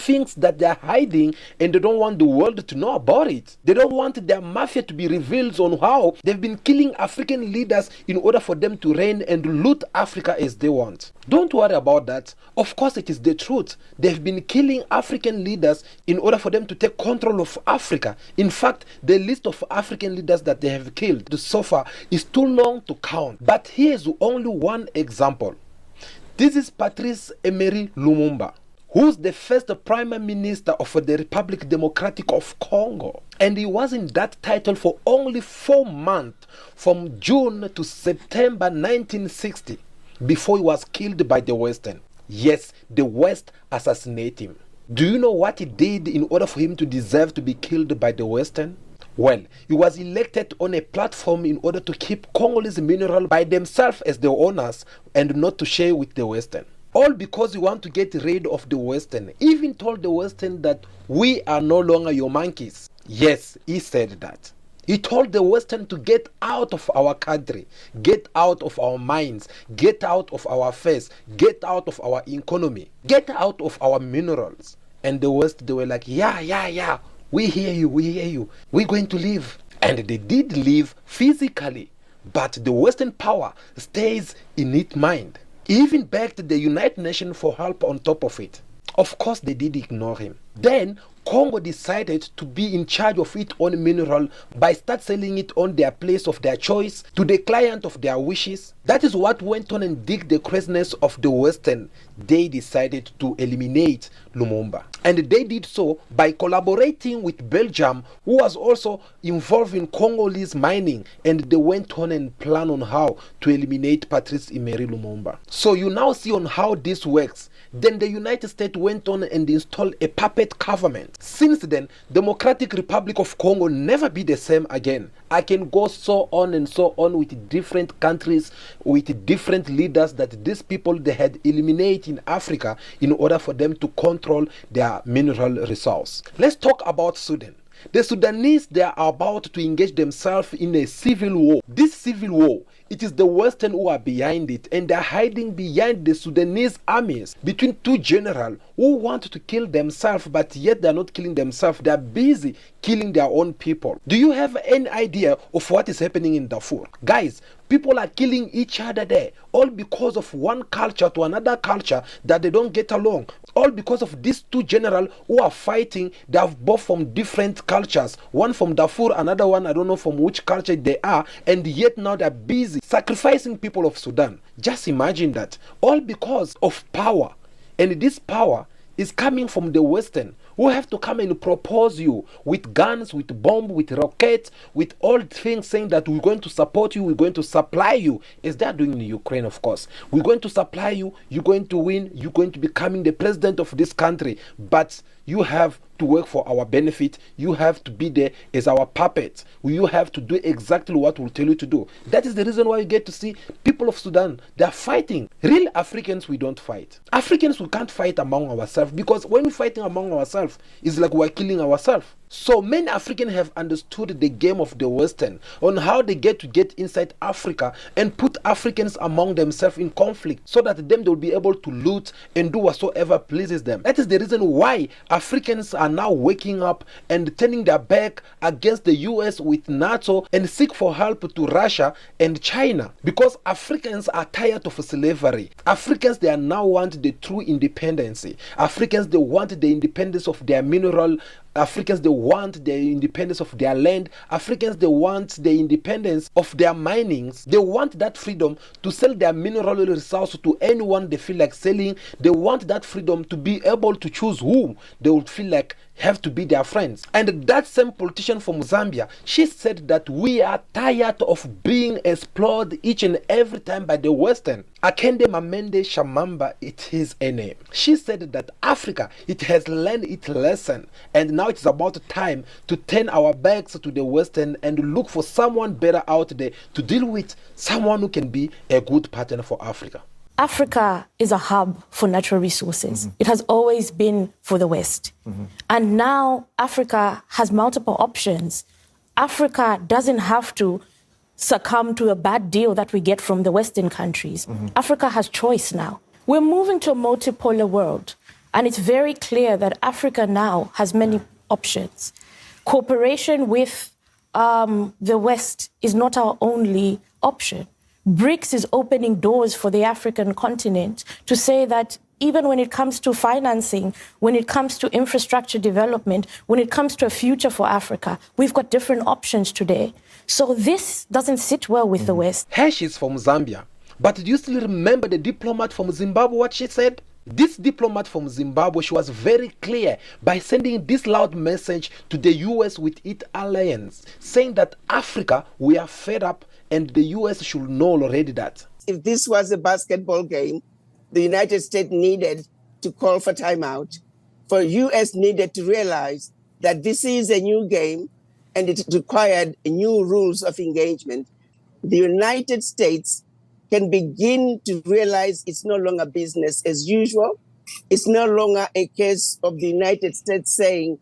things that they're hiding, and they don't want the world to know about it. They don't want their mafia to be revealed on how they've been killing African leaders in order for them to reign and loot Africa as they want. Don't worry about that. Of course, it is the truth. They've been killing African leaders in order for them to take control of Africa. In fact, the list of African leaders that they have killed so far is too long to count. But here's only one example. This is Patrice Emery Lumumba, who's the first Prime Minister of the Republic Democratic of Congo. And he was in that title for only 4 months, from June to September 1960, before he was killed by the Western. Yes, the West assassinated him. Do you know what he did in order for him to deserve to be killed by the Western? Well, he was elected on a platform in order to keep Congolese mineral by themselves as the owners and not to share with the Western. All because he want to get rid of the Western. Even told the Western that we are no longer your monkeys. Yes, he said that. He told the Western to get out of our country, get out of our minds, get out of our affairs, get out of our economy, get out of our minerals. And the West, they were like, yeah, we hear you, we're going to leave. And they did leave physically, but the Western power stays in its mind. He even begged the United Nations for help on top of it. Of course, they did ignore him. Then Congo decided to be in charge of its own mineral by start selling it on their place of their choice to the client of their wishes. That is what went on and dig the craziness of the Western. They decided to eliminate Lumumba. And they did so by collaborating with Belgium, who was also involved in Congolese mining. And they went on and planned on how to eliminate Patrice Emery Lumumba. So you now see on how this works. Then the United States went on and installed a puppet government. Since then, Democratic Republic of Congo never be the same again. I can go so on and so on with different countries, with different leaders that these people they had eliminated in Africa in order for them to control their mineral resource. Let's talk about Sudan. The Sudanese, they are about to engage themselves in a civil war. This civil war, it is the Western who are behind it, and they are hiding behind the Sudanese armies between two generals who want to kill themselves, but yet they are not killing themselves. They are busy killing their own people. Do you have any idea of what is happening in Darfur? Guys, people are killing each other there, all because of one culture to another culture that they don't get along. All because of these two generals who are fighting. They are both from different cultures. One from Darfur, another one, I don't know from which culture they are. And yet now they are busy sacrificing people of Sudan. Just imagine that. All because of power. And this power is coming from the Western, who have to come and propose you with guns, with bombs, with rockets, with all things, saying that we're going to support you, we're going to supply you, as they are doing in Ukraine, of course. We're going to supply you, you're going to win, you're going to be becoming the president of this country, but you have to work for our benefit. You have to be there as our puppet. You have to do exactly what we'll tell you to do. That is the reason why you get to see people of Sudan, they are fighting. Real Africans, we don't fight. Africans, we can't fight among ourselves, because when we're fighting among ourselves, it's like we're killing ourselves. So many Africans have understood the game of the Western on how they get inside Africa and put Africans among themselves in conflict, so that them they will be able to loot and do whatsoever pleases them. That is the reason why Africans are now waking up and turning their back against the US with NATO and seek for help to Russia and China, because Africans are tired of slavery. Africans, they are now want the true independence. Africans, they want the independence of their mineral. Africans, they want the independence of their land. Africans, they want the independence of their minings. They want that freedom to sell their mineral resources to anyone they feel like selling. They want that freedom to be able to choose whom they would feel like have to be their friends. And that same politician from Zambia, she said that we are tired of being explored each and every time by the Western. Akende Mamende Shamamba, it is a name. She said that Africa, it has learned its lesson, and now it's about time to turn our backs to the Western and look for someone better out there to deal with, someone who can be a good partner for Africa. Africa is a hub for natural resources. It has always been for the West. And now Africa has multiple options. Africa doesn't have to succumb to a bad deal that we get from the Western countries. Africa has choice now. We're moving to a multipolar world. And it's very clear that Africa now has many options. Cooperation with the West is not our only option. BRICS is opening doors for the African continent to say that even when it comes to financing, when it comes to infrastructure development, when it comes to a future for Africa, we've got different options today. So this doesn't sit well with the West. Hesh is from Zambia. But do you still remember the diplomat from Zimbabwe, what she said? This diplomat from Zimbabwe, she was very clear by sending this loud message to the US with its alliance, saying that Africa, we are fed up and the US should know already that. If this was a basketball game, the United States needed to call for timeout. For US needed to realize that this is a new game and it required new rules of engagement. The United States can begin to realize it's no longer business as usual. It's no longer a case of the United States saying,